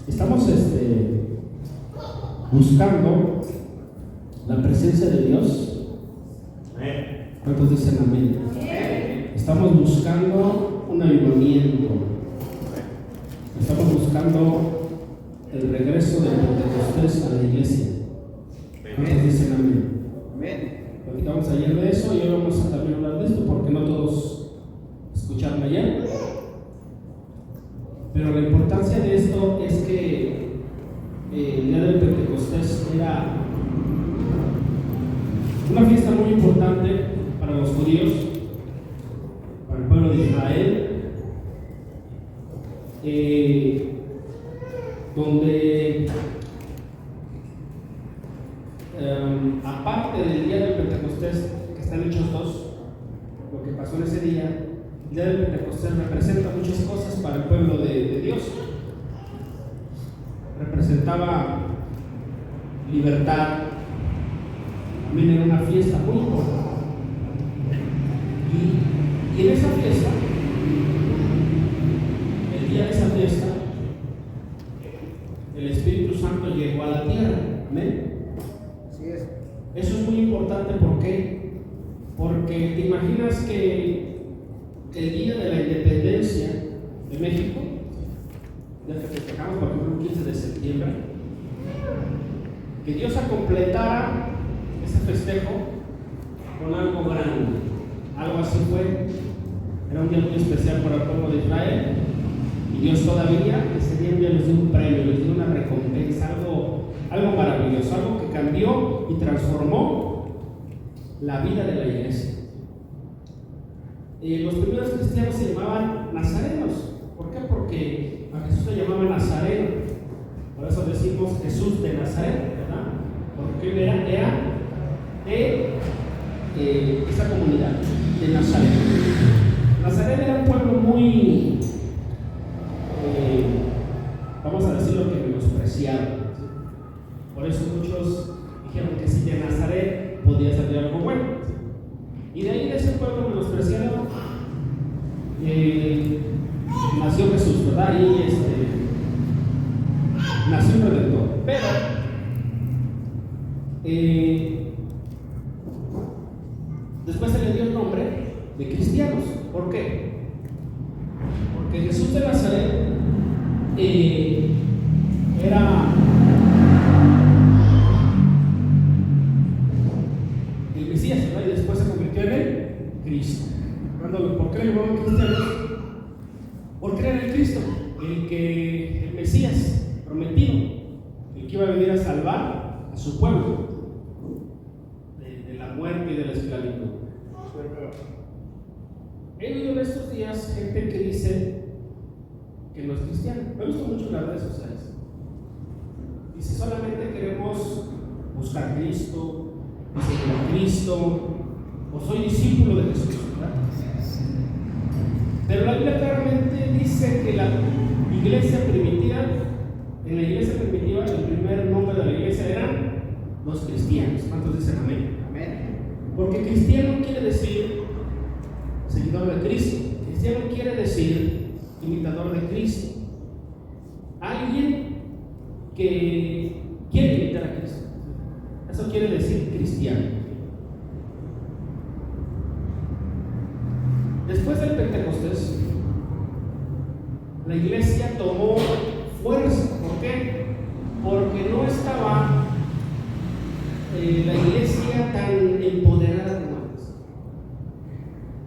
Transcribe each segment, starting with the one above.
Estamos buscando la presencia de Dios. ¿Cuántos dicen amén? Estamos buscando un avivamiento. Estamos buscando el regreso de Pentecostés a la iglesia. ¿Cuántos dicen amén? Platicamos ayer de eso y hoy vamos a también hablar de esto porque no todos escucharon ayer. Pero la importancia de esto es que el día del Pentecostés era una fiesta muy importante para los judíos, para el pueblo de Israel, donde aparte del día del Pentecostés, que están hechos dos, lo que pasó en ese día, el día del Pentecostés representa muchas cosas para el pueblo de Dios. Representaba libertad, también era una fiesta muy importante. Y en esa fiesta, el día de esa fiesta, el Espíritu Santo llegó a la tierra. ¿Amén? Así es. Eso es muy importante. ¿Por qué? Porque te imaginas que el día de la independencia de México, ya que festejamos por ejemplo el 15 de septiembre, que Dios completara ese festejo con algo grande. Algo así fue. Era un día muy especial para el pueblo de Israel y Dios todavía ese día les dio un premio, les dio una recompensa, algo maravilloso, algo que cambió y transformó la vida de la iglesia. Los primeros cristianos se llamaban nazarenos. ¿Por qué? Porque a Jesús se llamaba Nazareno. Por eso decimos Jesús de Nazaret, ¿verdad? Porque él era de esa comunidad de Nazaret. Nazaret era un pueblo muy, vamos a decirlo, que menospreciado. Por eso muchos dijeron que si de Nazaret podía salir algo bueno. Y de ahí, de ese pueblo menospreciado, nació Jesús, ¿verdad? Y nació un redentor. Pero después se le dio el nombre de cristianos. ¿Por qué? Porque Jesús de Nazaret era el Mesías, ¿verdad? Y después se convirtió en el Cristo. ¿Por qué le llamaban cristianos? Porque era el Cristo, el Mesías prometido, el que iba a venir a salvar a su pueblo de la muerte y de la esclavitud. He oído en estos días gente que dice que no es cristiano. Me gusta mucho en las redes sociales. Dice: solamente queremos buscar a Cristo, seguir a Cristo, o soy discípulo de Jesús, ¿verdad? Pero la Biblia claramente dice que la iglesia primitiva, en la iglesia primitiva, el primer nombre de la iglesia eran los cristianos. ¿Cuántos dicen amén? Amén. Porque cristiano quiere decir seguidor de Cristo. Cristiano quiere decir imitador de Cristo. Alguien que quiere imitar a Cristo. Eso quiere decir cristiano. Después del Pentecostés, la iglesia tomó fuerza. ¿Por qué? Porque no estaba la iglesia tan empoderada como antes.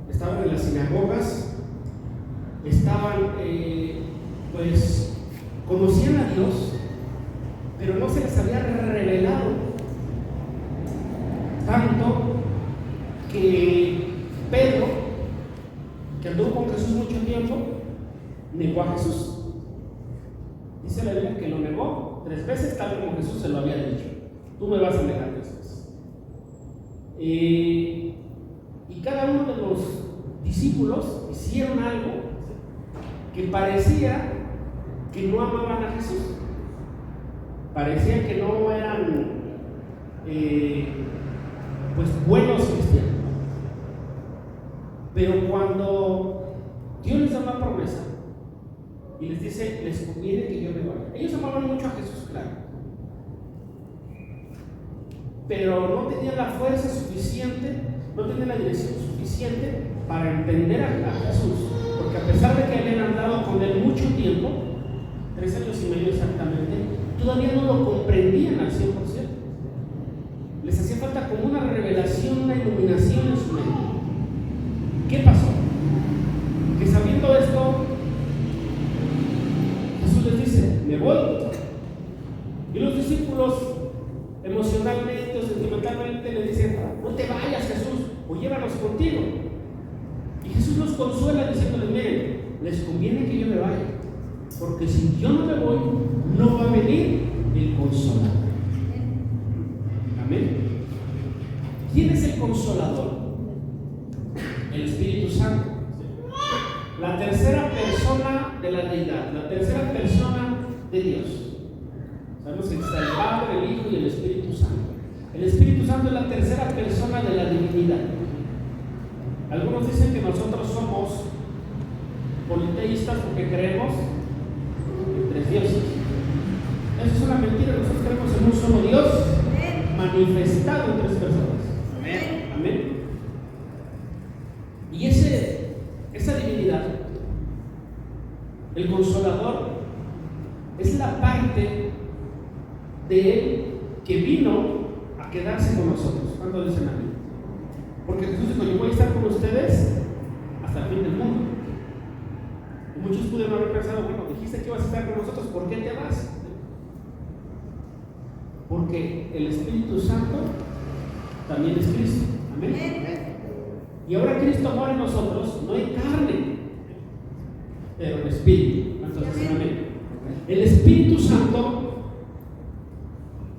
Estaban en las sinagogas, estaban, conocían a Dios, pero no se les había revelado tanto que Pedro, que anduvo con Jesús mucho tiempo, negó a Jesús. Dice la Biblia que lo negó 3 veces, tal como Jesús se lo había dicho: tú me vas a negar 3 veces. Y cada uno de los discípulos hicieron algo que parecía que no amaban a Jesús, parecía que no eran buenos cristianos. Pero cuando Dios les da una promesa y les dice: les conviene que yo me vaya, ellos amaban pero no tenía la fuerza suficiente, no tenía la dirección suficiente para entender a Jesús, porque a pesar de que habían andado con él mucho tiempo, 3 años y medio exactamente, todavía no lo comprendían al 100%. Les hacía falta como una revelación, una iluminación en su mente. ¿Qué pasó? Que sabiendo esto, Jesús les dice: me voy. Y los discípulos emocionalmente o sentimentalmente le dicen: no te vayas, Jesús, o llévanos contigo. Y Jesús los consuela diciéndoles: miren, les conviene que yo me vaya, porque si yo no me voy, no va a venir el Consolador. Amén. ¿Quién es el Consolador? El Espíritu Santo, la tercera persona de la deidad, la tercera persona de Dios. Sabemos que está el Padre, el Hijo y el Espíritu Santo. El Espíritu Santo es la tercera persona de la divinidad. Algunos dicen que nosotros somos politeístas porque creemos en 3 dioses. Eso es una mentira. Nosotros creemos en un solo Dios manifestado en 3 personas. Amén. Amén. Y esa divinidad, el Consolador, es la parte de Él que vino a quedarse con nosotros. ¿Cuándo dicen amén? Porque Jesús dijo: yo voy a estar con ustedes hasta el fin del mundo. Y muchos pudieron haber pensado: bueno, dijiste que ibas a estar con nosotros, ¿por qué te vas? Porque el Espíritu Santo también es Cristo. Amén. Y ahora Cristo mora en nosotros, no en carne, pero en espíritu. Entonces, amén. El Espíritu Santo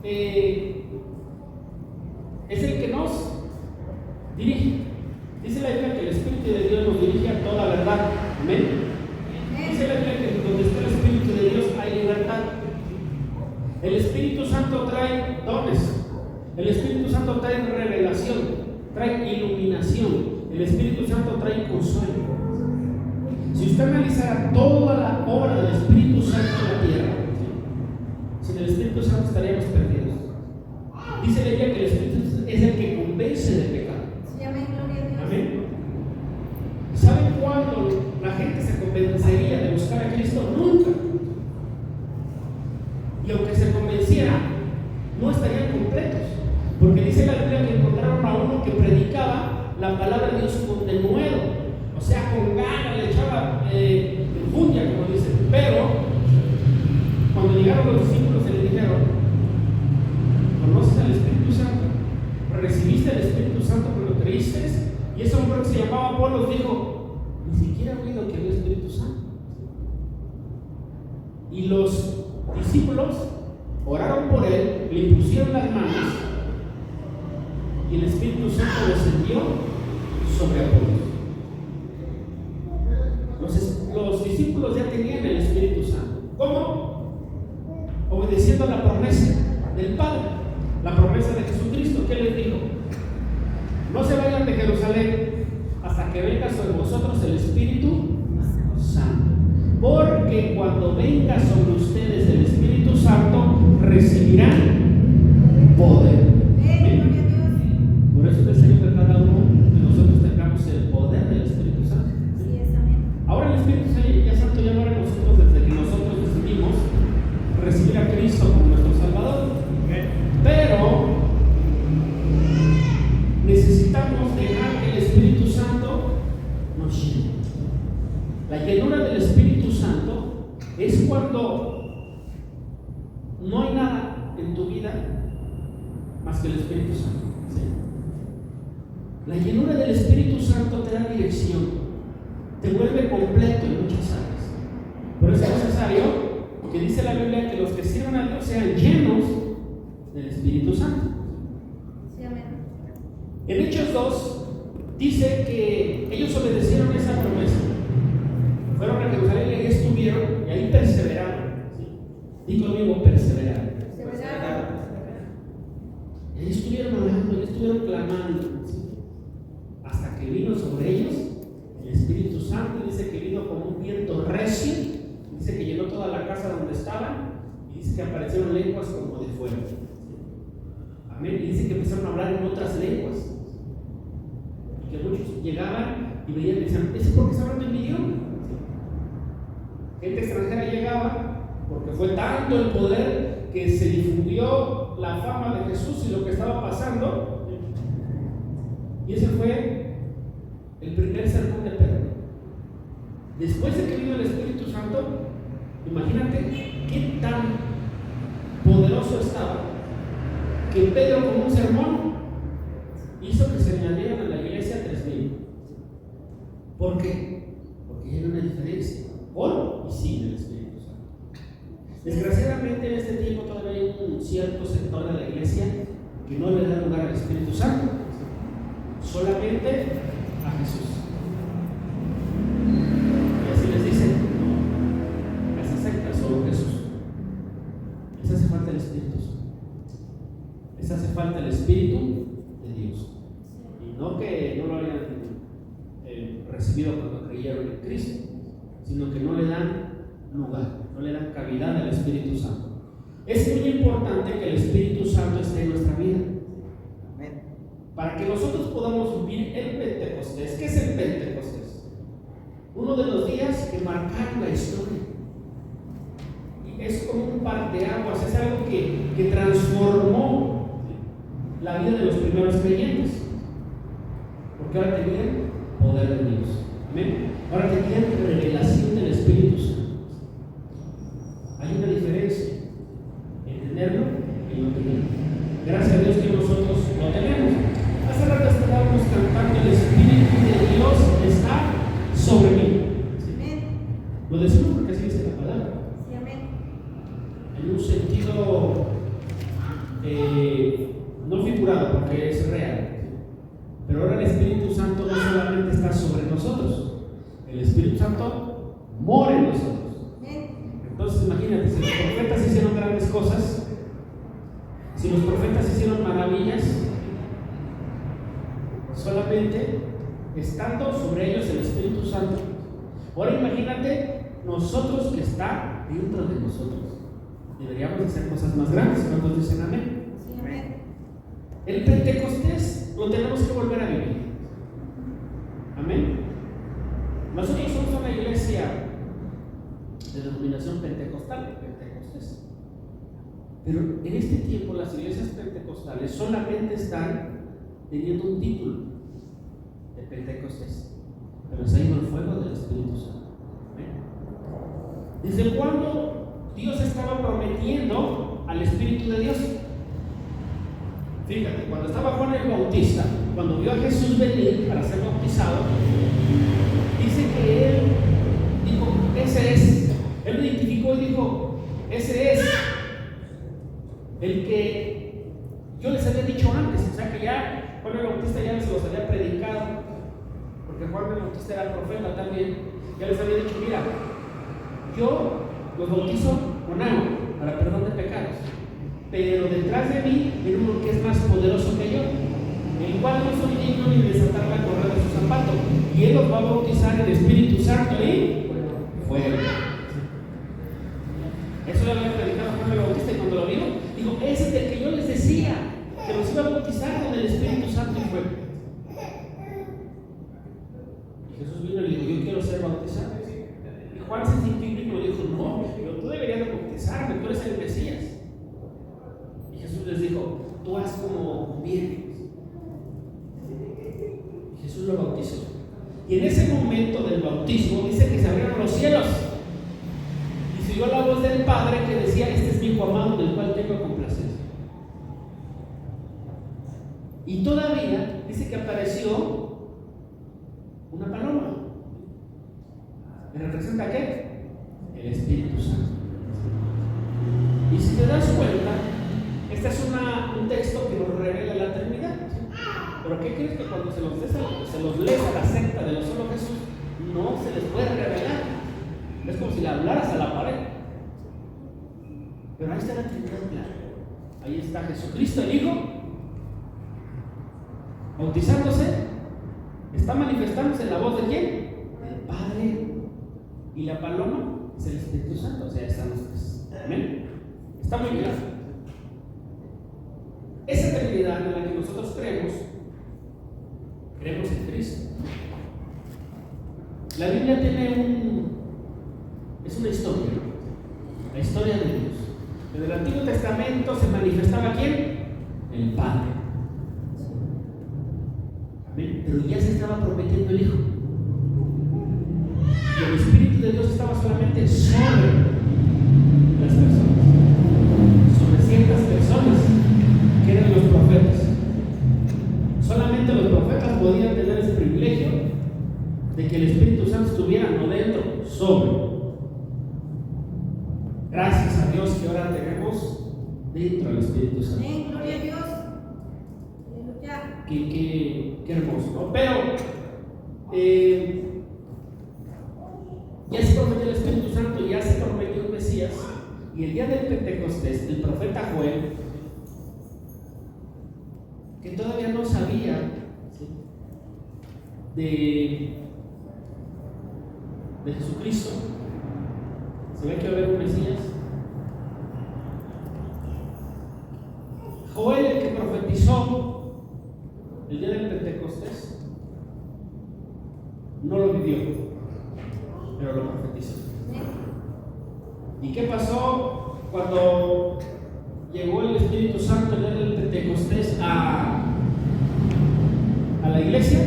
es el que nos dirige. Dice la Biblia que el Espíritu de Dios nos dirige a toda verdad. Amén. Dice la Biblia que donde está el Espíritu de Dios hay libertad. El Espíritu Santo trae dones. El Espíritu Santo trae revelación, trae iluminación. El Espíritu Santo trae consuelo. Si usted analizara toda la obra del Espíritu Santo en la tierra, sin el Espíritu Santo estaríamos perdidos. Dice la Biblia que el Espíritu es el que convence del pecado. Amén. ¿Saben cuándo la gente se convencería de buscar a Cristo? Nunca. Y aunque se convenciera, no estarían completos. Porque dice la Biblia que encontraron a uno que predicaba la palabra de Dios con denuedo, o sea, con ganas, le echaba enjundia, como dicen. Pero cuando llegaron los discípulos se le dijeron: ¿conoces al Espíritu Santo? ¿Recibiste el Espíritu Santo cuando creíste? Y ese hombre que se llamaba Apolo dijo: ni siquiera he oído que había Espíritu Santo. Y los discípulos oraron por él, le impusieron las manos y el Espíritu Santo descendió sobre Apolo. Los discípulos ya tenían el Espíritu Santo. ¿Cómo? Obedeciendo a la promesa del Padre, la promesa de Jesucristo. ¿Qué les dijo? No se vayan de Jerusalén hasta que venga sobre vosotros el Espíritu Santo, porque cuando venga sobre ustedes el Espíritu Santo recibirán poder. Por eso deseo que cada uno de nosotros tengamos el poder del Espíritu Santo. Ahora el Espíritu Santo ya mora en nosotros desde que nosotros decidimos recibir a Cristo como nuestro Salvador. Pero necesitamos dejar que el Espíritu Santo nos llene. La llenura del Espíritu Santo es cuando no hay nada en tu vida más que el Espíritu Santo. ¿Sí? La llenura del Espíritu Santo te da dirección, te vuelve completo en muchas áreas. Por eso es necesario que dice la Biblia que los que sirvan a Dios sean llenos del Espíritu Santo. Sí, amén. En Hechos 2 dice que ellos obedecieron esa promesa. Fueron a Jerusalén y ahí estuvieron y ahí perseveraron. ¿Sí? Digo conmigo, perseveraron. Y ahí estuvieron orando, ahí estuvieron clamando, ¿sí? Hasta que vino sobre ellos el Espíritu Santo. Dice que vino como un viento recio, dice que llenó toda la casa donde estaban y dice que aparecieron lenguas como de fuego. Amén. Y dice que empezaron a hablar en otras lenguas. Y que muchos llegaban y veían y decían, ¿eso es porque está hablando en mi idioma? Gente extranjera llegaba porque fue tanto el poder que se difundió la fama de Jesús y lo que estaba pasando. Y ese fue el primer sermón de Pedro. Después de que vino el Espíritu Santo, imagínate qué tan poderoso estaba que Pedro con un sermón hizo que se añadieran a la iglesia 3,000. ¿Por qué? Porque hay una diferencia con y sin el Espíritu Santo. Desgraciadamente en este tiempo todavía hay un cierto sector de la iglesia que no le da lugar al Espíritu Santo, solamente a Jesús. Y así les dicen, no, esa secta solo Jesús. Les hace falta el Espíritu Santo. Les hace falta el Espíritu de Dios. Y no que no lo hayan recibido cuando creyeron en Cristo, sino que no le dan lugar, no le dan cavidad al Espíritu Santo. Es muy importante que el Espíritu Santo esté en nuestra vida. Para que nosotros podamos vivir el Pentecostés. ¿Qué es el Pentecostés? Uno de los días que marcaron la historia. Y es como un parteaguas, es algo que transformó la vida de los primeros creyentes. Porque ahora tenían poder de Dios. ¿Amén? Ahora tenían revelación del Espíritu Santo. Hay una diferencia en tenerlo y no tenerlo. Gracias a Dios que nosotros lo tenemos. Hace rato estábamos cantando, el Espíritu de Dios está sobre mí. ¿Sí? Lo decimos porque así dice la palabra. Sí, amén. En un sentido no figurado, porque es real. Pero ahora el Espíritu Santo no solamente está sobre nosotros, el Espíritu Santo mora en nosotros. Entonces imagínate, si los profetas hicieron grandes cosas, si los profetas hicieron maravillas, solamente estando sobre ellos el Espíritu Santo. Ahora imagínate nosotros que está dentro de nosotros. Deberíamos hacer cosas más grandes. ¿Cuántos dicen amén? Sí, amén. El Pentecostés lo tenemos que volver a vivir. Amén. Nosotros somos una iglesia de denominación pentecostal, Pentecostés. Pero en este tiempo las iglesias pentecostales solamente están teniendo un título de Pentecostés, pero se ha ido el fuego del Espíritu Santo. ¿Amén? ¿Desde cuándo Dios estaba prometiendo al Espíritu de Dios? Fíjate, cuando estaba Juan el Bautista, cuando vio a Jesús venir para ser bautizado, dice que él dijo, ese es. Él lo identificó y dijo, ese es el que yo les había dicho antes. O sea que ya Juan el Bautista ya se los había predicado, porque Juan el Bautista era profeta también. Ya les había dicho, mira, yo los bautizo con agua para perdón de pecados, pero detrás de mí viene uno que es más poderoso que yo, el cual no soy digno ni de desatar la correa de su zapato, y él los va a bautizar en el Espíritu Santo y fuego. Eso ya lo había predicado Juan el Bautista, y cuando lo vio, dijo, ese es el que yo les decía, que los iba a bautizar con el Espíritu Santo y fuego. Y Jesús vino y le dijo, yo quiero ser bautizado. Y Juan se sintió indigno y dijo, no, pero tú deberías de bautizarme, tú eres el Mesías. Y Jesús les dijo, tú haz como conviene. Y Jesús lo bautizó. Y en ese momento del bautismo dice que se abrieron los cielos y se oyó la voz del Padre que decía, este es mi hijo amado del cual tengo complacencia. Y todavía dice que apareció una paloma. ¿Me representa qué? El Espíritu Santo. Y si te das cuenta, este es un texto que nos revela la Trinidad. Pero ¿qué crees? Que cuando se los lees a la secta de los solo Jesús, no se les puede revelar. Es como si le hablaras a la pared. Pero ahí está la Trinidad clara. Ahí está Jesucristo, el Hijo, bautizándose, está manifestándose en la voz de quién? Del Padre. Y la paloma es el Espíritu Santo, o sea, están los tres. Amén. Está muy claro. esa Trinidad en la que nosotros creemos en Cristo. La Biblia es una historia, la historia de Dios. En el Antiguo Testamento se manifestaba ¿quién? El Padre. Amén. Pero ya se estaba prometiendo el Hijo. Y el Espíritu de Dios estaba solamente sobre las personas, sobre ciertas personas que eran los profetas. Solamente los profetas podían tener ese privilegio de que el Espíritu Santo estuviera no dentro, sobre. Gracias a Dios que ahora tenemos dentro al Espíritu Santo. Amén, gloria a Dios. Aleluya. Qué hermoso, ¿no? Pero ya se prometió el Espíritu Santo, ya se prometió el Mesías, y el día del Pentecostés, el profeta Joel, que todavía no sabía, ¿sí?, de Jesucristo, se ve que va a haber un Mesías. Joel, el que profetizó el día del Pentecostés, no lo vivió, pero lo profetizó. ¿Y qué pasó cuando llegó el Espíritu Santo el día del Pentecostés a la iglesia?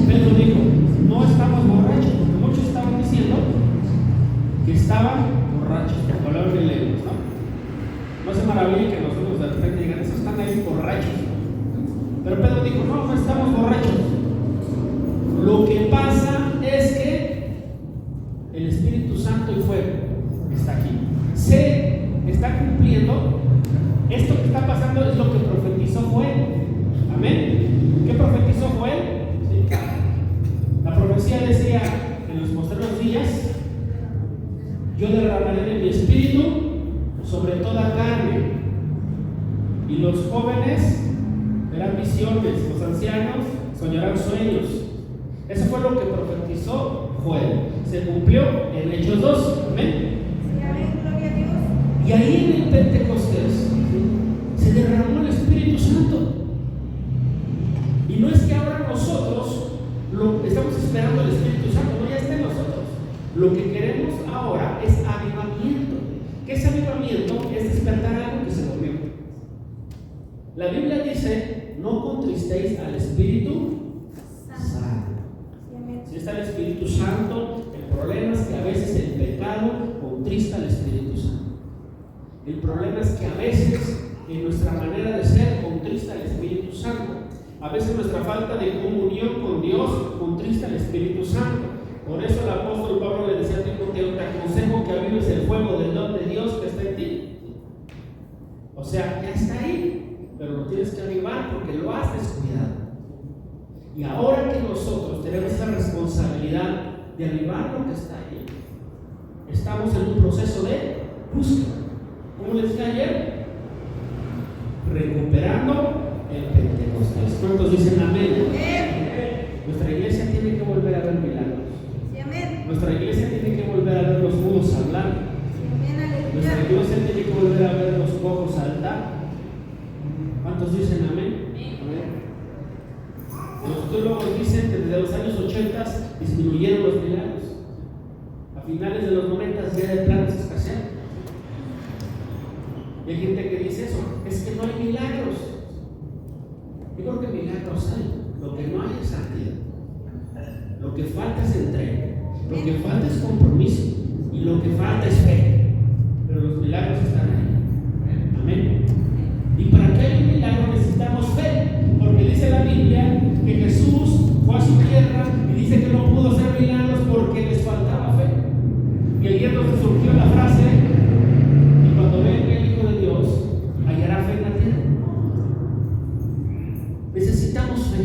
Pedro dijo: no estamos borrachos, porque muchos estaban diciendo que estaban borrachos, por hablar de lenguas, ¿no? No se maravillen que nosotros de repente digan: esos están ahí borrachos. Pero Pedro dijo: no estamos borrachos. Lo que pasa es que el Espíritu Santo y fuego está aquí. Se está cumpliendo. Esto que está pasando es lo que profetizó Joel. Amén. ¿Qué profetizó Joel? Sí. La profecía decía: en los posteriores días yo derramaré de mi espíritu sobre toda carne, y los jóvenes verán visiones, los ancianos soñarán sueños. Eso fue lo que profetizó Joel. Se cumplió en Hechos 2. Amén. Y ahí en el Pentecostés se derramó el Espíritu Santo. Y no es que ahora nosotros estamos esperando el Espíritu Santo, no, ya está en nosotros. Lo que queremos ahora es avivamiento. ¿Qué es avivamiento? Es despertar algo que se durmió. La Biblia dice: no contristéis al Espíritu Santo. Si está el Espíritu Santo, el problema es que a veces el pecado contrista al Espíritu Santo. El problema es que a veces en nuestra manera de ser contrista al Espíritu Santo. A veces nuestra falta de comunión con Dios contrista al Espíritu Santo. Por eso el apóstol Pablo le decía a Timoteo: te aconsejo que avives el fuego del don de Dios que está en ti. O sea, ya está ahí, pero lo tienes que avivar porque lo has descuidado. Y ahora que nosotros tenemos esa responsabilidad de avivar lo que está ahí, estamos en un proceso de búsqueda. Como les dije ayer, recuperando el Pentecostés. ¿Cuántos dicen amén? Nuestra iglesia tiene que volver a ver milagros. Nuestra iglesia tiene que volver a ver los mudos hablar. Nuestra iglesia tiene que volver a ver los cojos saltar. ¿Cuántos dicen amén? Amén. Los teólogos dicen que desde los años 80 disminuyeron los milagros. A finales de los 90 ya de plano se escasearon. Y hay gente que dice eso: es que no hay milagros. Yo creo que milagros hay. Lo que no hay es santidad. Lo que falta es entrega. Lo que falta es compromiso. Y lo que falta es fe. Pero los milagros están ahí. Amén. Y para que haya un milagro necesitamos fe. Porque dice la Biblia que Jesús fue a su tierra y dice que no pudo hacer milagros porque les faltaba fe. Y ayer nos surgió la frase: y cuando venga el Hijo de Dios, hallará fe en la tierra. Necesitamos fe.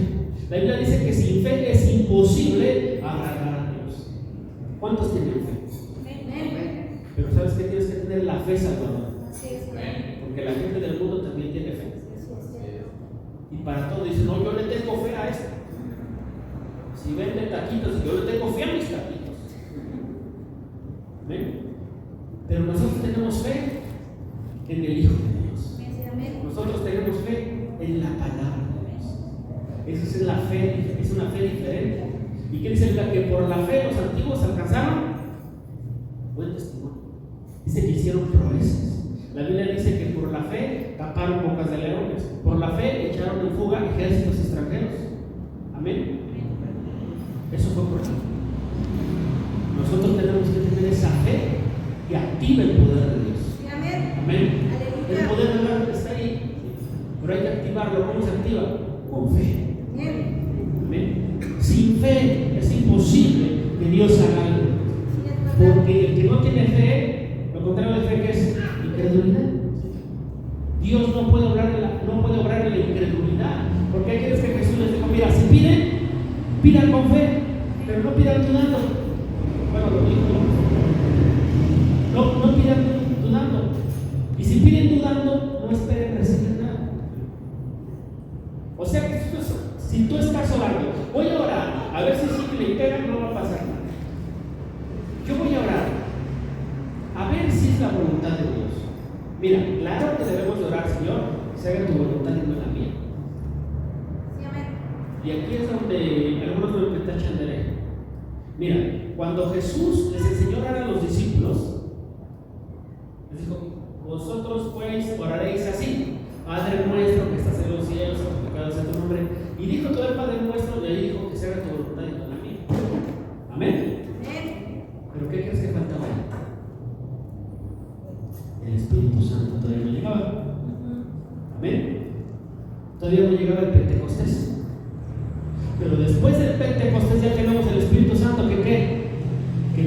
La Biblia dice que sin fe es imposible agradar a Dios. ¿Cuántos tienen fe? Pero ¿sabes qué? Tienes que tener la fe salvadora. Porque la gente del mundo también tiene fe. Y para todo dicen: no, yo le tengo fe a esto. Si vende taquitos, yo le tengo fe a mis taquitos. ¿Ven? Pero nosotros tenemos fe. en el Hijo de Dios. Amén. Nosotros tenemos fe en la palabra de Dios. Esa es la fe, es una fe diferente. ¿Y qué dice la que por la fe los antiguos alcanzaron? Buen testimonio. Dice que hicieron proezas. La Biblia dice que por la fe taparon bocas de leones. Por la fe echaron en fuga ejércitos extranjeros. Amén. Eso fue por la fe. Nosotros tenemos que tener esa fe que activa el poder de Dios. Amén. El poder de Dios está ahí, pero hay que activarlo. ¿Cómo se activa? Con fe. Amén. Sin fe es imposible que Dios haga algo. Porque el que no tiene fe, lo contrario de fe, que es incredulidad. Dios no puede obrar en la incredulidad. Porque hay quienes que Jesús les dijo: mira, si piden, pidan con fe, pero no pidan dudando. Bueno, lo dijo, no pidan dudando. Y si piden dudando, no esperen recibir nada. O sea que si tú estás orando, voy a orar, a ver si le pega, no va a pasar nada. Yo voy a orar, a ver si es la voluntad de Dios. Mira, claro que debemos de orar: Señor, se haga tu voluntad y no la mía. Y aquí es donde algunos me tachan de hereje. Mira, cuando Jesús les enseñó a orar a los discípulos, les dijo: vosotros pues oraréis así: Padre nuestro que estás en los cielos, santificado sea tu nombre. Y dijo todo el Padre nuestro, y ahí dijo: que se haga tu voluntad y no la mía. Amén. ¿Pero qué crees que faltaba ahí? El Espíritu Santo todavía no llegaba. Amén. Todavía no llegaba el Pentecostés. Pero después del Pentecostés ya tenemos el Espíritu Santo que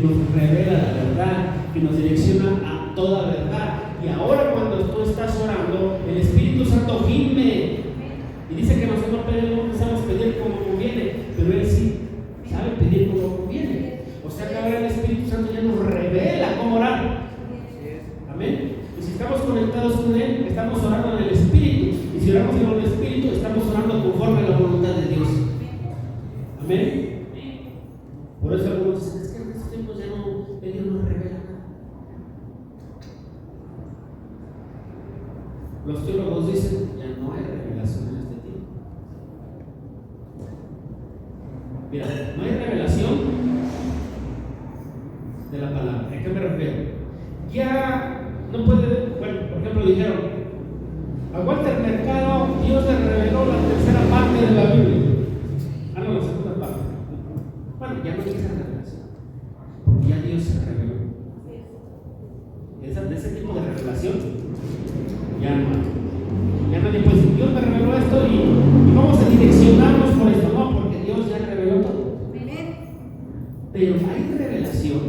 nos revela la verdad, que nos direcciona a toda verdad. Y ahora cuando tú estás orando, el Espíritu Santo gime y dice que nosotros no sabemos pedir como conviene, pero Él sí sabe pedir como conviene. O sea que ahora el Espíritu Santo ya nos revela cómo orar. Amén. Y si estamos conectados con Él, estamos orando en el Espíritu. Y si oramos en el Espíritu, estamos orando conforme a la voluntad de Dios. Amén. Por eso algunos dicen: es que en estos tiempos ya Dios no revela nada. Los teólogos dicen: ya no hay revelación en este tiempo. Mira, no hay revelación de la palabra. ¿A qué me refiero? Ya no puede, bueno, por ejemplo, dijeron: a Walter Mercado Dios le reveló la tercera parte de la Biblia. No, la segunda parte. Bueno, ya no hay esa revelación, porque ya Dios se reveló. De ese tipo de revelación ya no hay. Ya nadie puede decir: Dios me reveló esto y vamos a direccionarnos por esto. No, porque Dios ya reveló todo. Pero hay revelación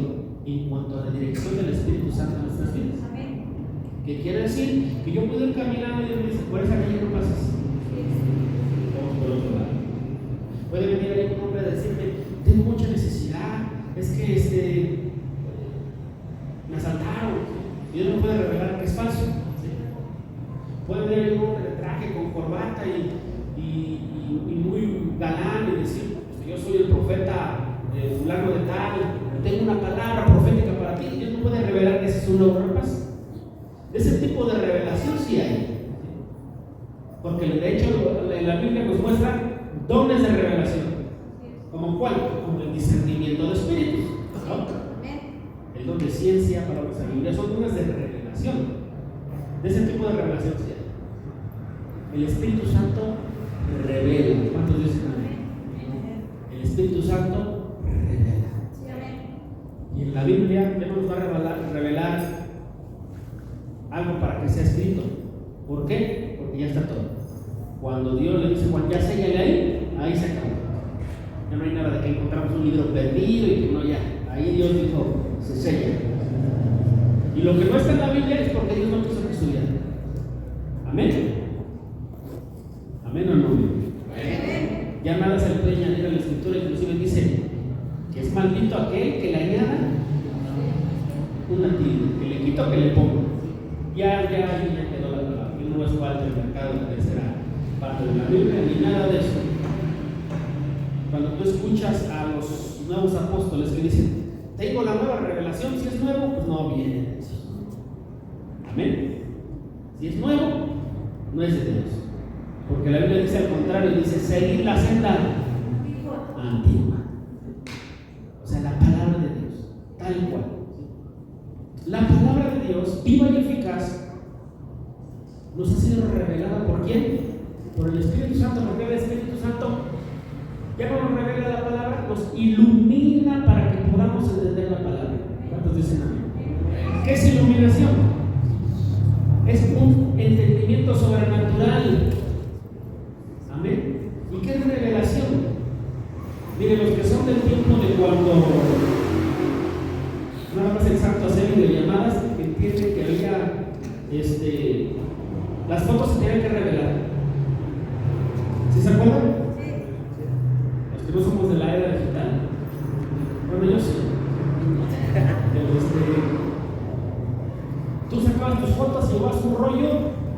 en cuanto a la dirección del Espíritu Santo en nuestras vidas. ¿Qué quiere decir? Que yo puedo ir caminando y Dios me dice: por esa calle no pasas. Vamos por otro lado. Puede venir ahí un hombre a decirme: tengo mucha necesidad, es que me asaltaron. Y Dios me puede revelar que es falso. ¿Sí? Puede venir un hombre de traje con corbata y muy galán y decir: yo soy el profeta fulano de tal, tengo una palabra profética para ti. Dios no puede revelar que ese es un logro de paz. De ese tipo de revelación sí hay. Porque de hecho la Biblia nos muestra dones de revelación. ¿Como cuál? Como el discernimiento de espíritus, ¿no? El don de ciencia, para la sabiduría, son dones de revelación. De ese tipo de revelación sí hay. El Espíritu Santo revela. ¿Cuántos dicen amén? El Espíritu Santo revela. Y en la Biblia Dios nos va a revelar algo para que sea escrito. ¿Por qué? Porque ya está todo. Cuando Dios le dice: Juan, ya séllale ahí se acabó. Ya no hay nada de que encontramos un libro perdido y que no, ya. Ahí Dios dijo: se sella. Y lo que no está en la Biblia es porque Dios no quiso que estudiara. Amén. Amén o no. Amén. Ya nada se le puede añadir a la Escritura. Inclusive dice que es maldito aquel que le añada una tilde, que le quita o que le ponga. Ya quedó la palabra. Y no es falta del mercado de la tercera parte de la Biblia, ni nada de eso. Cuando tú escuchas a los nuevos apóstoles que dicen: tengo la nueva revelación, si es nuevo, pues no viene de eso. Amén. Si es nuevo, no es de Dios. Porque la Biblia dice al contrario, dice seguir la senda antigua. O sea, la palabra de Dios, tal cual. La palabra de Dios, viva y eficaz, nos ha sido revelada ¿por quién? Por el Espíritu Santo, porque el Espíritu Santo ya no nos revela la palabra, nos ilumina para que podamos entender la palabra. ¿Cuántos dicen amén? ¿Qué es iluminación? Es un entendimiento sobrenatural. Amén. ¿Y qué es revelación? Miren, los que son del tiempo de cuando nada más el santo hacer videollamadas, entienden que había las fotos se tenían que revelar. ¿Sí se acuerdan? Los que no somos de la era digital. Bueno, yo sí. Tú sacabas tus fotos, llevabas un rollo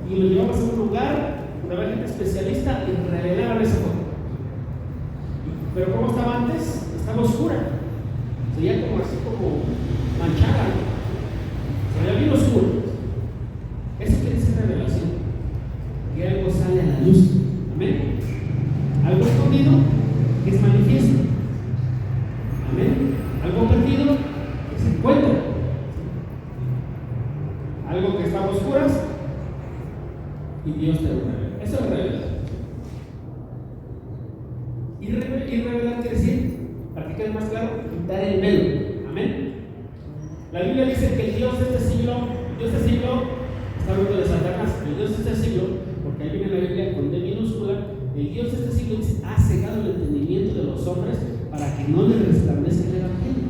y lo llevabas a un lugar, una gente especialista y revelaban esa foto. Pero ¿cómo estaba antes? Estaba oscura. Se veía como así como manchada. Se veía bien oscura. Eso quiere decir revelación. Que algo sale a la luz. Amén. Algo escondido que es manifiesto. Amén. Algo perdido que se encuentra. Algo que está a oscuras y Dios te lo revela. Eso es revelación. Y revelar quiere decir, para que quede más claro, quitar el velo. Amén. La Biblia dice que el Dios de este siglo, está hablando de Satanás, el Dios de este siglo, porque ahí viene la Biblia con D minúscula, el Dios de este siglo dice, ha cegado el entendimiento de los hombres para que no les resplandezca el Evangelio.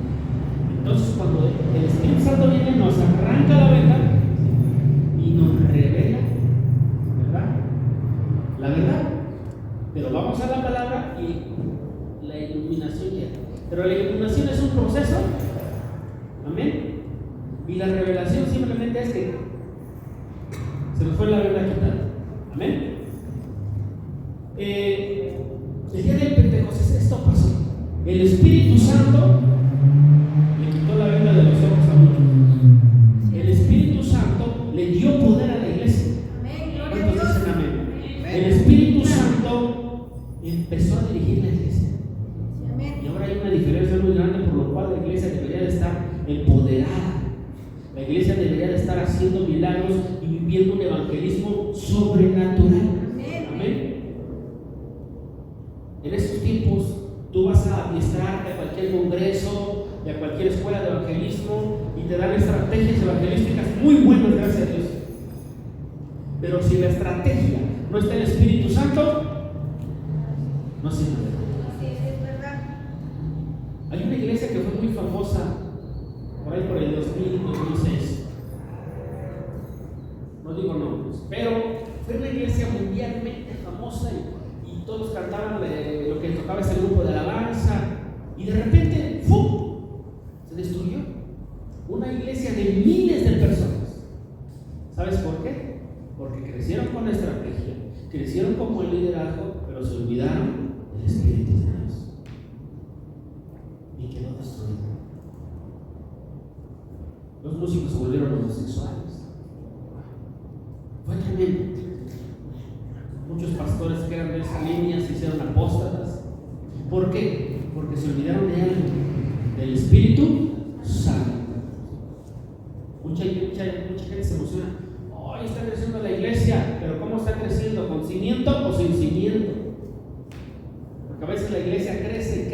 Entonces, cuando el Espíritu Santo viene, nos arranca la venda y nos revela, ¿verdad? La verdad. Pero vamos a la palabra y la iluminación llega. Pero la iluminación es un proceso. Amén. Y la revelación simplemente es que se nos fue la venda quitada. Amén. El día del Pentecostés esto pasó. El Espíritu Santo le quitó la venda de los ojos a muchos. El Espíritu Santo le dio poder a la iglesia. ¿Cuántos dicen amén? El Espíritu Santo empezó a dirigir la iglesia. Y ahora hay una diferencia muy grande, por lo cual la iglesia debería de estar empoderada. La iglesia debería de estar haciendo milagros y viviendo un evangelismo sobrenatural. Amén. En estos tiempos tú vas a administrarte a cualquier congreso, y a cualquier escuela de evangelismo y te dan estrategias evangelísticas muy buenas, gracias a Dios. Pero si la estrategia no está en el Espíritu Santo, no sirve. Hay una iglesia que fue muy famosa por ahí por el 2000, 2006. No digo nombres, pero fue una iglesia mundialmente famosa y todos cantaban lo que tocaba ese grupo de alabanza y de repente ¡fum!, se destruyó. Una iglesia de miles de personas. ¿Sabes por qué? Porque crecieron con la estrategia, crecieron como el liderazgo, pero se olvidaron del Espíritu de Dios y quedó destruido. Los músicos se volvieron homosexuales. Fue tremendo. Muchos pastores que eran de esa línea se hicieron apóstatas. ¿Por qué? Porque se olvidaron de algo, del Espíritu Santo. Mucha gente se emociona. ¡Ay, está creciendo la iglesia! Pero ¿cómo está creciendo? ¿Con cimiento o sin cimiento? Porque a veces la iglesia crece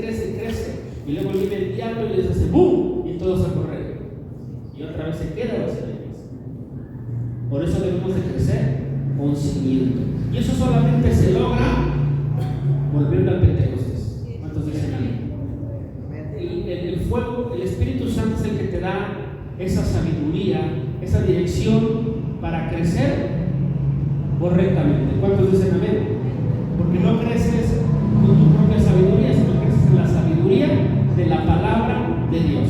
y luego viene el diablo y les hace ¡bum! Y todos a correr. Y otra vez se queda vacía la iglesia. Por eso debemos de crecer con cimiento. Y eso solamente se logra volviendo al Pentecostés. ¿Cuántos dicen amén? El fuego, el Espíritu Santo es el que te da esa sabiduría, esa dirección para crecer correctamente. ¿Cuántos dicen amén? Porque no creces con tu propia sabiduría, sino creces en la sabiduría de la palabra de Dios.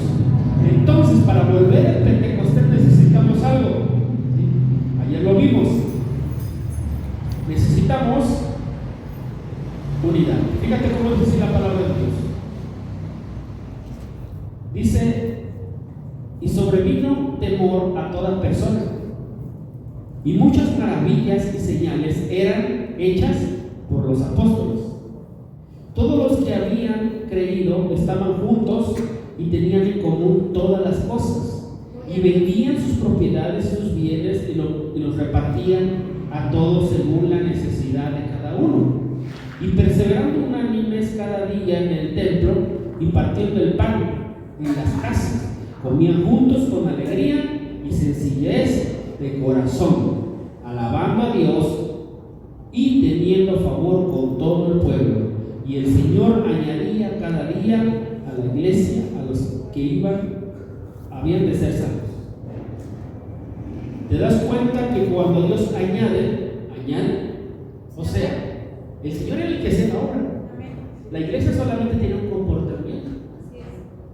Entonces, para volver al Pentecostés necesitamos algo. ¿Sí? Ayer lo vimos. Necesitamos unidad. Fíjate cómo dice la palabra de Dios. Dice, y sobrevino temor a toda persona. Y muchas maravillas y señales eran hechas por los apóstoles. Todos los que habían creído estaban juntos y tenían en común todas las cosas, y vendían sus propiedades y sus bienes y los repartían a todos según la necesidad de cada uno. Y perseverando unánimes cada día en el templo y partiendo el pan en las casas, comían juntos con alegría y sencillez de corazón, alabando a Dios y teniendo favor con todo el pueblo. Y el Señor añadía cada día a la iglesia a los que habían de ser salvos. ¿Te das cuenta que cuando Dios añade? O sea, el Señor es el que hace la obra. La iglesia solamente tiene un comportamiento.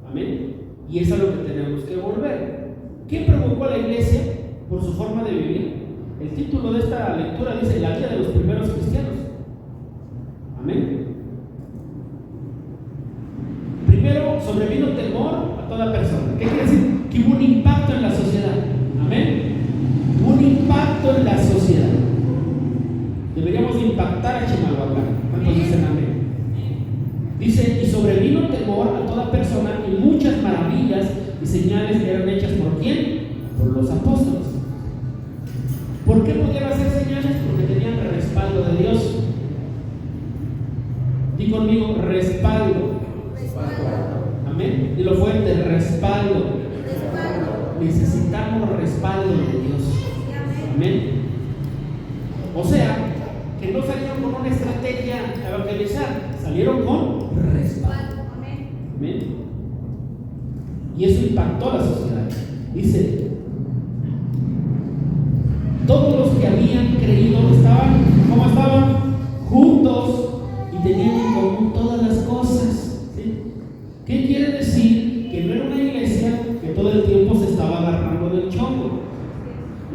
Amén. Y eso es a lo que tenemos que volver. ¿Qué provocó a la iglesia? Por su forma de vivir. El título de esta lectura dice: la vida de los primeros cristianos. Amén. Primero, sobrevino temor a toda persona. ¿Qué quiere decir? Que hubo un impacto en la sociedad. Amén. Hubo un impacto en la sociedad. Deberíamos impactar a Chimalhuacán. ¿Cuántos dicen amén? Dice: y sobrevino temor a toda persona, y muchas maravillas y señales eran hechas ¿por quién? Por los apóstoles. ¿Por qué podían hacer señales? Porque tenían el respaldo de Dios. Di conmigo: respaldo. Amén. Y lo fuerte: respaldo. Necesitamos respaldo de Dios. Amén. O sea, que no salieron con una estrategia a evangelizar, salieron con respaldo. Amén. Y eso impactó a la sociedad. Dice: todos los que habían creído estaban, ¿cómo estaban? Juntos y tenían en común todas las cosas. ¿Sí? ¿Qué quiere decir? Que no era una iglesia que todo el tiempo se estaba agarrando del chongo.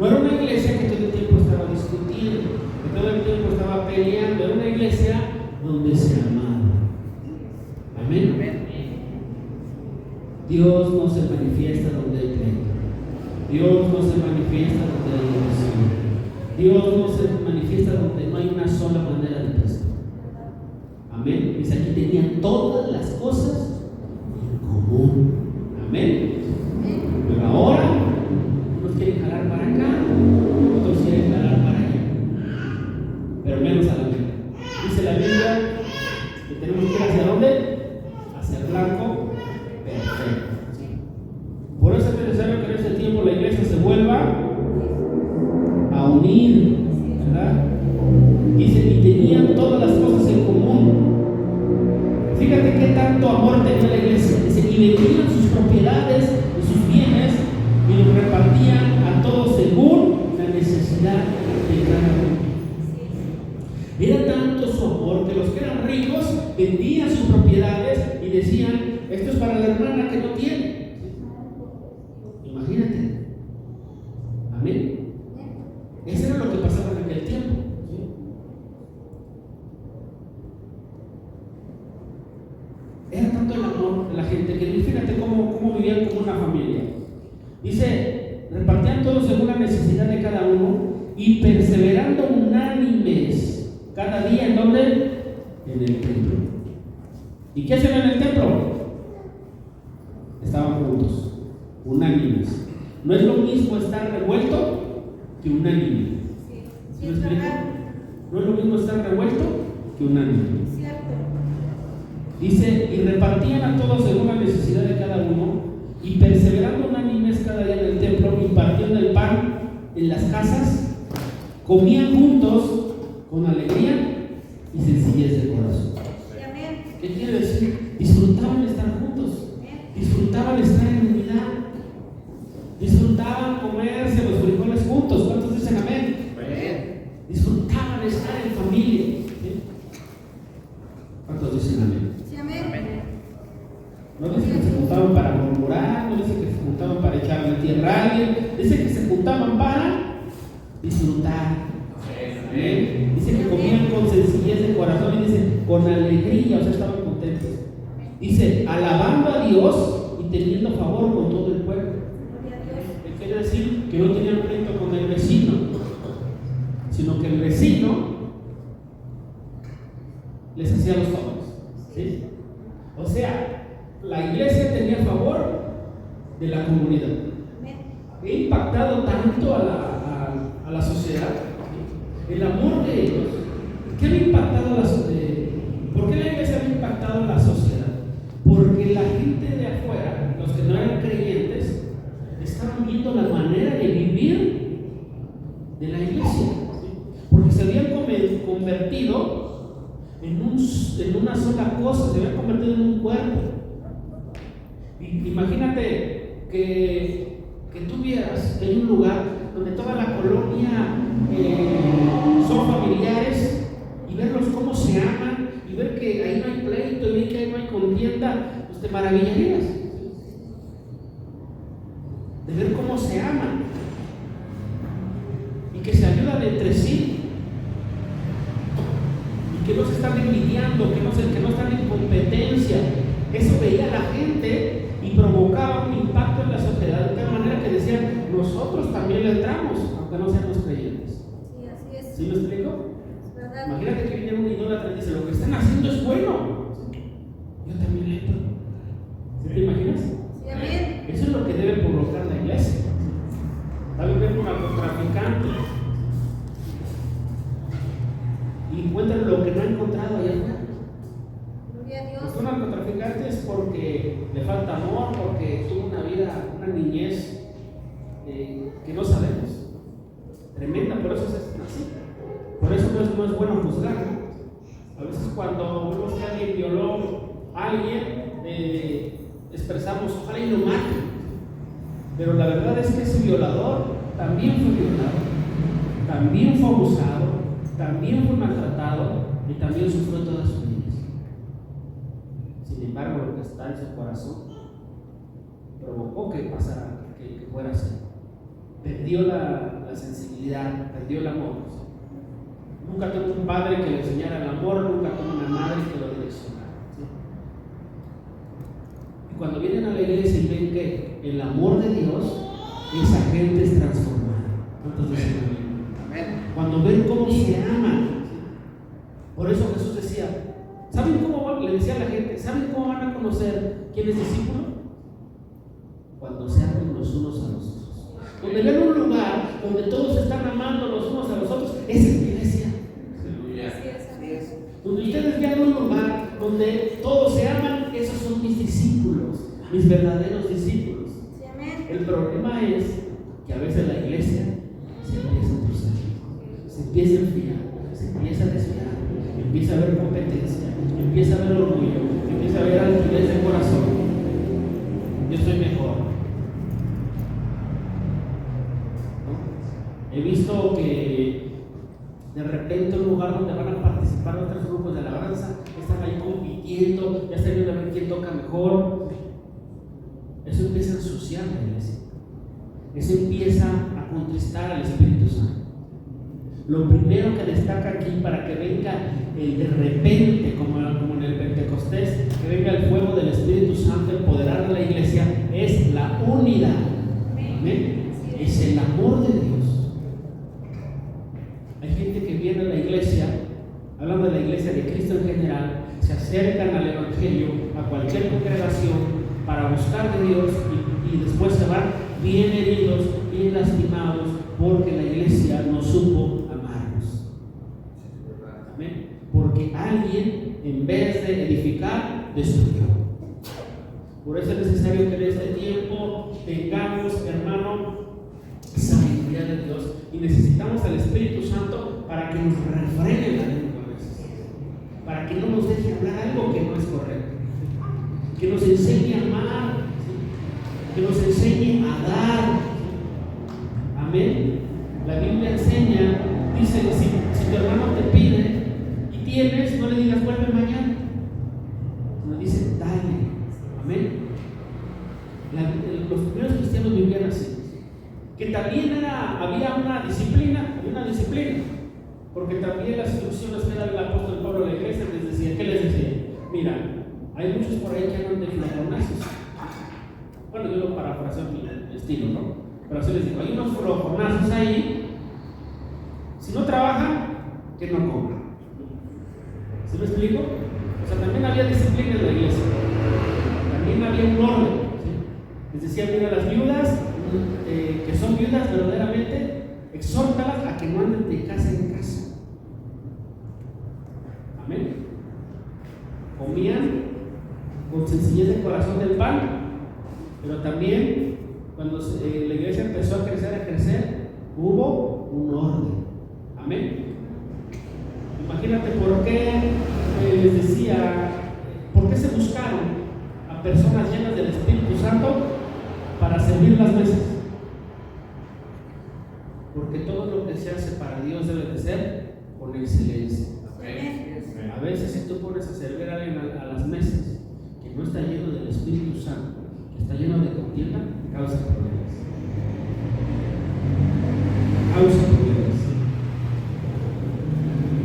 No era una iglesia que todo el tiempo estaba discutiendo, que todo el tiempo estaba peleando. Era una iglesia donde se amaba. Amén. Dios no se manifiesta donde hay pleito. Dios no se manifiesta donde hay división. Dios no se manifiesta donde no hay una sola manera de pensar. Amén. Dice: aquí tenían todas las cosas en común. Amén. Pero ahora unos quieren jalar para acá, otros quieren jalar para allá, pero menos a la Biblia. Dice la Biblia que tenemos que ir ¿hacia dónde? Hacia el blanco perfecto. Por eso es necesario que en este tiempo la iglesia se vuelva a unir, ¿verdad? Dice: y tenían todas las cosas en común. Fíjate qué tanto amor tenía la iglesia. Dice: y vendían sus propiedades y sus bienes y los repartían a todos según la necesidad de cada uno. Era tanto su amor que los que eran ricos vendían sus propiedades y decían: esto es para la hermana que no tiene. Imagínate. Amén. Eso era lo que pasaba en aquel tiempo. Era tanto el amor de la gente que fíjate cómo vivían como una familia. Dice: repartían todos según la necesidad de cada uno y perseverando unánimes cada día. ¿En dónde? En el templo. ¿Y qué hacían en el templo? Estaban juntos, unánimes. No es lo mismo estar revuelto que unánime. ¿Sí me explico? No es lo mismo estar revuelto que unánime. Dice: y repartían a todos según la necesidad de cada uno, y perseverando unánimes cada día en el templo, y partiendo el pan en las casas, comían juntos con alegría y sencillez de corazón. ¿Qué quiere decir? Disfrutaban estar juntos, disfrutaban estar en unidad, disfrutaban comerse los frijoles juntos. ¿Cuántos dicen amén? Disfrutaban estar en familia. ¿Cuántos dicen amén? No dice que se juntaban para murmurar, no dice que se juntaban para echarle tierra a alguien, dice que se juntaban para disfrutar. ¿Amén? Dice que comían con sencillez de corazón y dice con alegría, o sea, estaban contentos. Dice: alabando a Dios y teniendo favor con todo el pueblo. Quiere decir que no tenían pleito con el vecino, decían los jóvenes. ¿Sí? O sea, la iglesia tenía favor de la comunidad. He impactado tanto a la sociedad, el amor de ellos. ¿Qué ha impactado a la sociedad? ¿Por qué la iglesia ha impactado a la sociedad? Porque la gente de afuera, los que no eran creyentes, estaban viendo la manera de vivir de la iglesia, ¿sí? Porque se habían convertido en una sola cosa, se habían convertido en un cuerpo. Imagínate que tú vieras en un lugar donde toda la colonia son familiares y verlos cómo se aman y ver que ahí no hay pleito y ver que ahí no hay contienda, pues te maravillarías de ver cómo se aman y que se ayudan entre sí y que no se están envidiando, que no están en competencia. Eso veía la gente y provocaba un impacto en la sociedad de tal manera que decían, nosotros también le entramos, aunque no seamos creyentes. Sí, así es. ¿Sí me explico? Es verdad. Imagínate que viene un idólatra y dice, lo que están haciendo es bueno. Yo también le entro. ¿Sí te imaginas? Sí, amén. Eso es lo que debe provocar la iglesia. Tal vez ven un narcotraficante y encuentran lo que no ha encontrado allá afuera. Gloria a Dios. Un narcotraficante es porque le falta amor, porque tuvo una vida, una niñez que no sabemos. Tremenda, por eso es así. Por eso no es bueno juzgar, ¿no? A veces cuando vemos que alguien violó a alguien, expresamos, ojalá y lo maten. Pero la verdad es que ese violador también fue violado, también fue abusado, también fue maltratado y también sufrió toda su vida. Sin embargo, lo que está en su corazón provocó que pasara, que fuera así. Perdió la sensibilidad, perdió el amor. Nunca tuvo un padre que le enseñara el amor, nunca tuvo una madre que lo direccionara. ¿Sí? Y cuando vienen a la iglesia y ven que el amor de Dios, esa gente es transformada. ¿Cuántos dicen amén? Cuando ven cómo se aman. ¿Sí? Por eso Jesús decía, ¿saben cómo le decía a la gente? ¿Saben cómo van a conocer quién es discípulo? Cuando se amen los unos a los otros. Donde ven un lugar donde todos están amando los unos a los otros, esa es la iglesia. Donde ustedes vean un lugar donde todos se aman, esos son mis discípulos, mis verdaderos discípulos. Sí, amén. El problema es que a veces la iglesia se empieza a cruzar, se empieza a enfriar, se empieza a desviar, empieza a haber competencia, empieza a haber orgullo, empieza a haber altivez de corazón. Yo soy mejor. ¿No? He visto que de repente un lugar donde van a participar otros grupos de alabanza están ahí compitiendo, ya están viendo a ver quién toca mejor. Eso empieza a ensuciar la iglesia. Eso empieza a contristar al Espíritu Santo. Lo primero que destaca aquí para que venga el de repente, como en el Pentecostés, que venga el fuego del Espíritu Santo a empoderar a la iglesia, es la unidad. ¿Amén? Es el amor de Dios. Hay gente que viene a la iglesia, hablando de la iglesia de Cristo en general, se acercan al Evangelio, a cualquier congregación, para buscar de Dios y después se van bien heridos, bien lastimados, porque la iglesia no supo amarnos. ¿Amén? Porque alguien, en vez de edificar, destruyó. Por eso es necesario que en este tiempo tengamos, hermano, sabiduría de Dios, y necesitamos al Espíritu Santo para que nos refrene la lengua a veces, para que no nos deje hablar algo que no es correcto, que nos enseñe a amar, que nos enseñe a dar. Amén. La Biblia enseña, dice, si tu hermano te pide y tienes, no le digas vuelve mañana, nos dice dale. Amén. Los primeros cristianos vivían así, que también había una disciplina, porque también las instrucciones que era el apóstol Pablo a la iglesia les decía, ¿qué les decía? Mira, hay muchos por ahí que andan de flojonazos. Bueno, yo lo parafraseo en mi estilo, ¿no? Pero así les digo, hay unos flojonazos ahí, si no trabajan, que no coman. ¿Sí me explico? O sea, también había disciplina en la iglesia. También había un orden. ¿Sí? Les decía, mira, las viudas que son viudas verdaderamente, exhórtalas a que no anden de casa en casa. Amén. Comían con sencillez de corazón del pan, pero también cuando la iglesia empezó a crecer, hubo un orden. Amén. Imagínate por qué les decía, por qué se buscaron a personas llenas del Espíritu Santo para servir las mesas. Porque todo lo que se hace para Dios debe de ser con excelencia. A veces si tú pones a servir a alguien a las mesas que no está lleno del Espíritu Santo, que está lleno de contienda, causa problemas.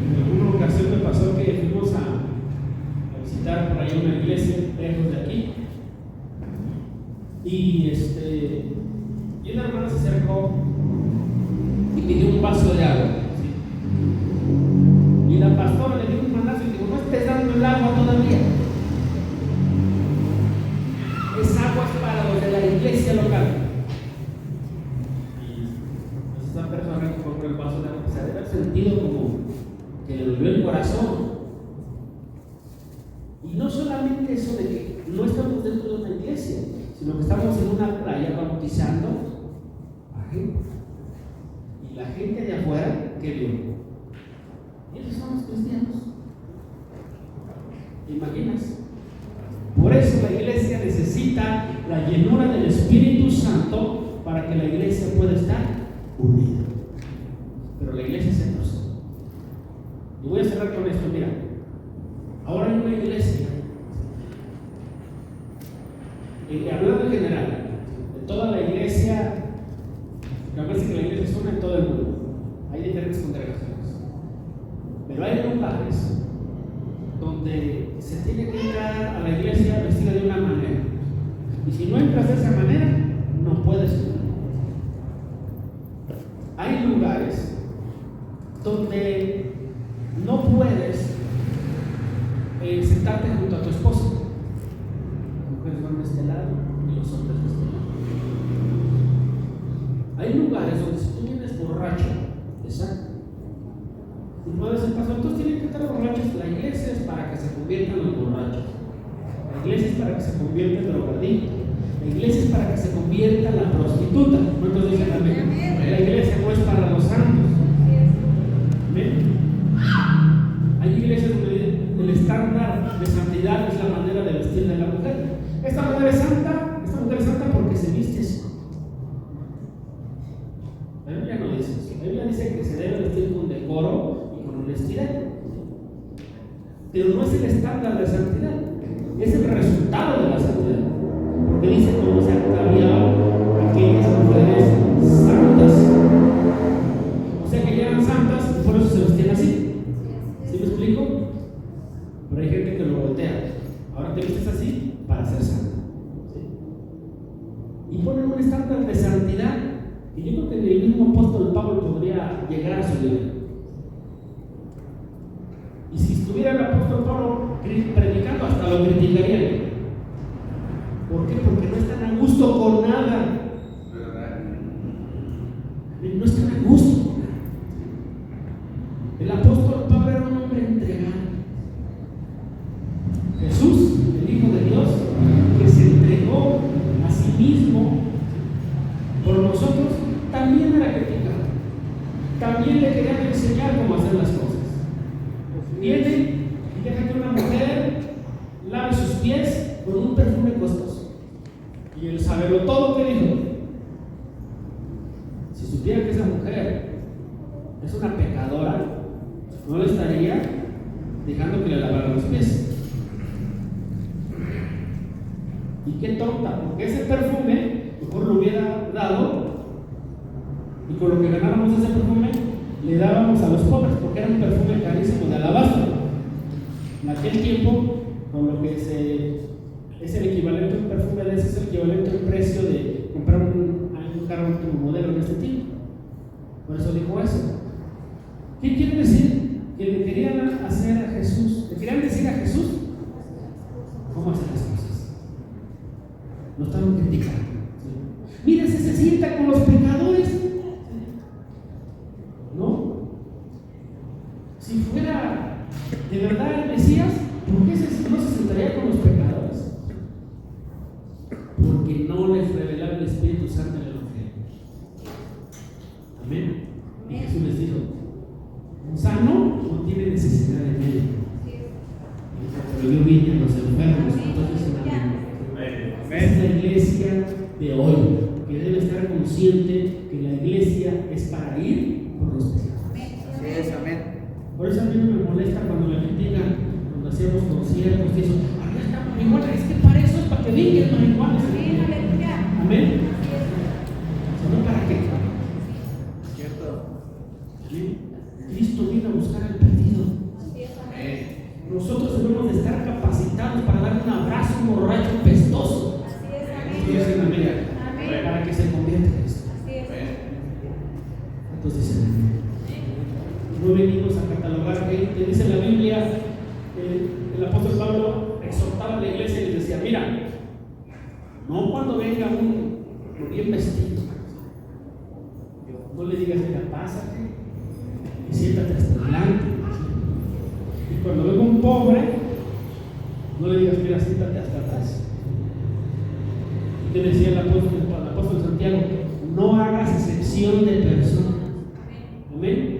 En alguna ocasión me pasó que fuimos a visitar por ahí una iglesia lejos de aquí y una hermana se acercó y pidió un vaso de agua, ¿sí? Y la pastora le dio un manazo y dijo: no estés dando el agua todavía, es agua para los de la iglesia local. Y esa persona que compró el vaso de agua se debe haber sentido como que le dolió el corazón. Y no solamente eso de que no estamos dentro de una iglesia, sino que estamos en una playa bautizando a gente. Y la gente de afuera, ¿qué vio? Ellos son los cristianos. ¿Te imaginas? Por eso la iglesia necesita la llenura del Espíritu Santo para que la iglesia pueda estar unida. Pero la iglesia se conoce. Y voy a cerrar con esto. Mira, ahora hay una iglesia, hablando en general, de toda la iglesia, me parece que la iglesia es una en todo el mundo. Hay diferentes congregaciones. Pero hay lugares donde se tiene que entrar a la iglesia vestida de una manera. Y si no entras de esa manera, no puedes entrar. Hay lugares donde no puedes sentarte junto a tu esposa. Las mujeres van de este lado y los hombres de este lado. Hay lugares donde si tú vienes borracho, te sacan. Y no el pastor, todos tienen que estar borrachos. La iglesia es para que se conviertan los borrachos. La iglesia es para que se convierta en drogadicto. La iglesia es para que se convierta en la prostituta. ¿Cuántos dicen amén? La iglesia no es para los santos. Amén. Hay iglesias donde el estándar de santidad es la manera de vestir de la mujer. Esta mujer es santa porque se viste así. La Biblia no dice eso. La Biblia dice que se debe vestir con decoro y con honestidad. Pero no es el estándar de santidad, es el resultado de la santidad. Porque dice cómo se han cambiado aquellas mujeres santas. O sea que ya eran santas y por eso se vestían así. ¿Sí me explico? Pero hay gente que lo voltea. Ahora te vistes así para ser santa. ¿Sí? Y ponen un estándar de santidad. Y yo creo que el mismo apóstol Pablo podría llegar a su nivel. Y si estuviera el apóstol Pablo predicando, hasta lo criticarían. ¿Por qué? Porque no están a gusto con nada. No están a gusto con nada. El apóstol Pablo era un hombre entregado. Jesús, el Hijo de Dios, que se entregó a sí mismo por nosotros, también era criticado. También le querían enseñar cómo hacer las cosas. Viene y deja que una mujer lave sus pies con un perfume costoso. Y él sabe todo que dijo. Si supiera que esa mujer es una pecadora, no le estaría dejando que le lavara los pies. Y qué tonta, porque ese perfume mejor lo hubiera dado y con lo que ganáramos ese perfume le dábamos a los pobres, porque era un perfume carísimo de alabastro. En aquel tiempo, con lo que es el equivalente a un perfume de ese, es el equivalente a un precio de comprar un carro último modelo en este tiempo. Por eso dijo eso. ¿Qué quiere decir? que le querían hacer a Jesús, le querían decir a Jesús cómo hacer las cosas. Lo estaban criticando. ¿Sí? Mira, se sienta con los pecadores. ¿No? Si fuera de verdad el Mesías, ¿por qué no se sentaría con los pecadores? Porque no les revelaba el Espíritu Santo en el Evangelio. Amén. Y Jesús les dijo: un sano no tiene necesidad de médico, pero yo vine a los enfermos. Entonces, es la iglesia de hoy, que debe estar consciente que la iglesia es para ir por los pecadores. Sí, amén. Por eso a mí no me molesta cuando la gente diga, cuando hacemos conciertos, que eso, acá está marihuana, es que para eso es para que venga el marihuana. Amén. Sino para qué. Cierto. Cristo vino a buscar al perdido. Nosotros debemos de estar capacitados para dar un abrazo a un borracho pestoso. Amén. Para que se convierta en esto. Entonces dice, no venimos a catalogar gente. Dice la Biblia, el apóstol Pablo exhortaba a la iglesia y les decía: mira, no cuando venga un bien vestido, no le digas: mira, pásate y siéntate hasta adelante. Y cuando venga un pobre, no le digas: mira, siéntate hasta atrás. Y te decía el apóstol Santiago: no hagas excepción de persona. Amén.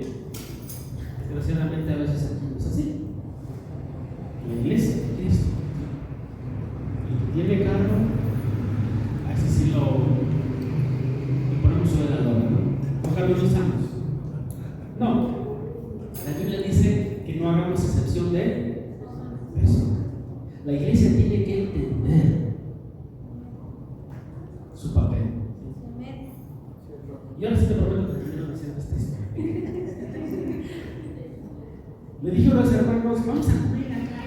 Desgraciadamente a veces aquí es así. La iglesia de Cristo, el que tiene carro, a ese sí lo ponemos sobre la lona, ¿no? Ojalá lo usamos. No, la Biblia dice que no hagamos excepción de persona. La iglesia tiene que entender su papel. Y ahora sí te prometo que termino de hacer esta historia. Le dije a los hermanos: vamos a comer acá.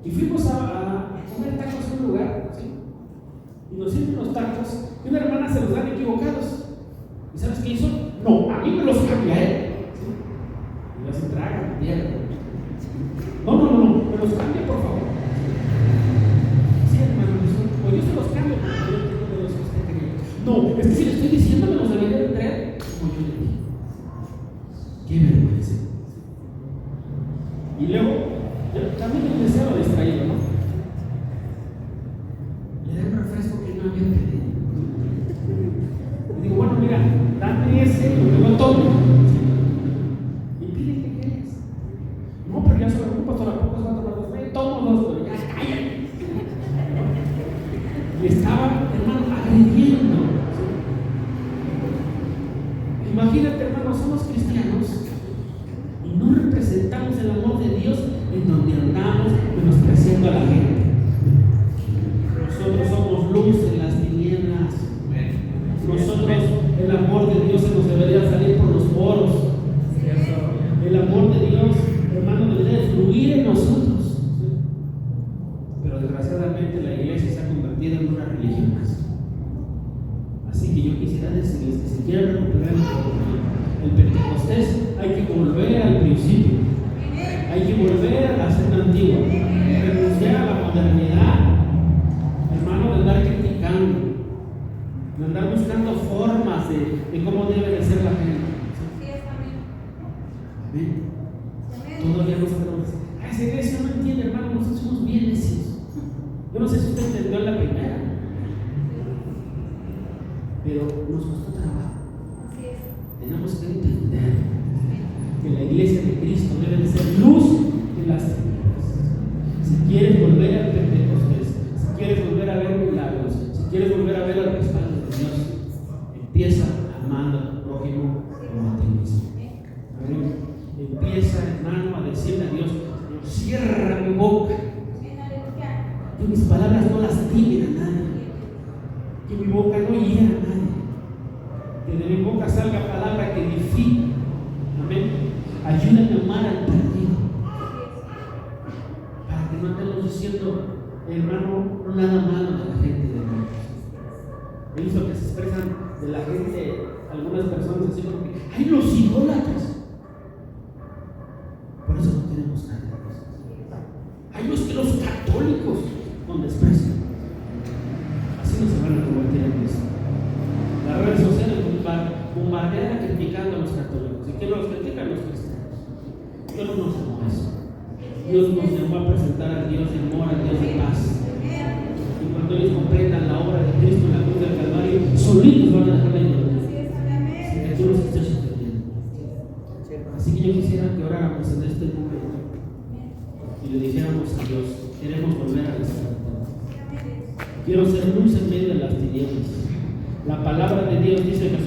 Y fuimos a comer tacos en un lugar, ¿sí? Y nos sirven los tacos y una hermana se los dan equivocados. ¿Y sabes qué hizo? No, a mí me los cambia, ¿sí? Y las traga, mierda. No, me los cambia, por favor. Sí, hermano, pues yo se los cambio, pero yo tengo de los que usted quería. No, es que si le estoy diciendo, me los debería de traer como yo le dije. Qué vergüenza. Y luego, yo también el deseo distraído, ¿no? Le da un refresco que no había pedido. Y digo: bueno, mira, dame ese, lo que tomo. Y pide que quieres. No, pero ya se preocupa, hasta la poco se va a tomar dos. Tomo dos, pero ya cállate. Y estaba, hermano, agrediendo. Imagínate, hermano, somos cristianos y no representamos el amor de Dios en donde andamos menospreciando a la gente. Nosotros somos luz en las tinieblas. Nosotros, el amor de Dios se nos debería salir por los poros. El amor de Dios, hermano, debería de fluir en nosotros. Pero desgraciadamente la iglesia se ha convertido en una religión más. Así que yo quisiera decirles que si quieren recuperar el Pentecostés, hay que volver al principio. Hay que volver a la senda antigua. Renunciar a la modernidad, hermano, de andar criticando, de andar buscando formas de cómo debe de ser la gente. Amén. Todavía no sabemos. Esa iglesia no entiende, hermano, nosotros somos bien necios. Yo no sé si usted entendió la primera, pero nos costó trabajo. Tenemos que entender que la iglesia de Cristo debe de ser luz en las tinieblas. Si quieres volver al Pentecostés, si quieres volver a ver milagros, si quieres volver a ver el respaldo de Dios, empieza amando a tu prójimo como a ti mismo. Empieza, hermano, a decirle a Dios: Señor, cierra mi boca, que mis palabras no lastimen a nadie, que mi boca no hiera a nadie, que de mi boca salga palabra que edifique. Amén. Ayúdame a amar al perdido, para que no andemos diciendo, hermano, no nada malo de la gente de Dios. He visto que se expresan de la gente algunas personas así como que: ¡ay, los idólatras! Por eso bombardeara criticando a los católicos. ¿Y que los critican los cristianos? Dios no nos llamó a eso. Dios nos llamó a presentar al Dios de amor, al Dios de paz. Y cuando ellos comprendan la obra de Cristo en la cruz del Calvario, solitos van a dejar la ignorancia. Sin que tú los estés entendiendo. Así que yo quisiera que oráramos en este momento y le dijéramos a Dios: queremos volver a la santidad. Quiero ser luz en medio de las tinieblas. La palabra de Dios dice que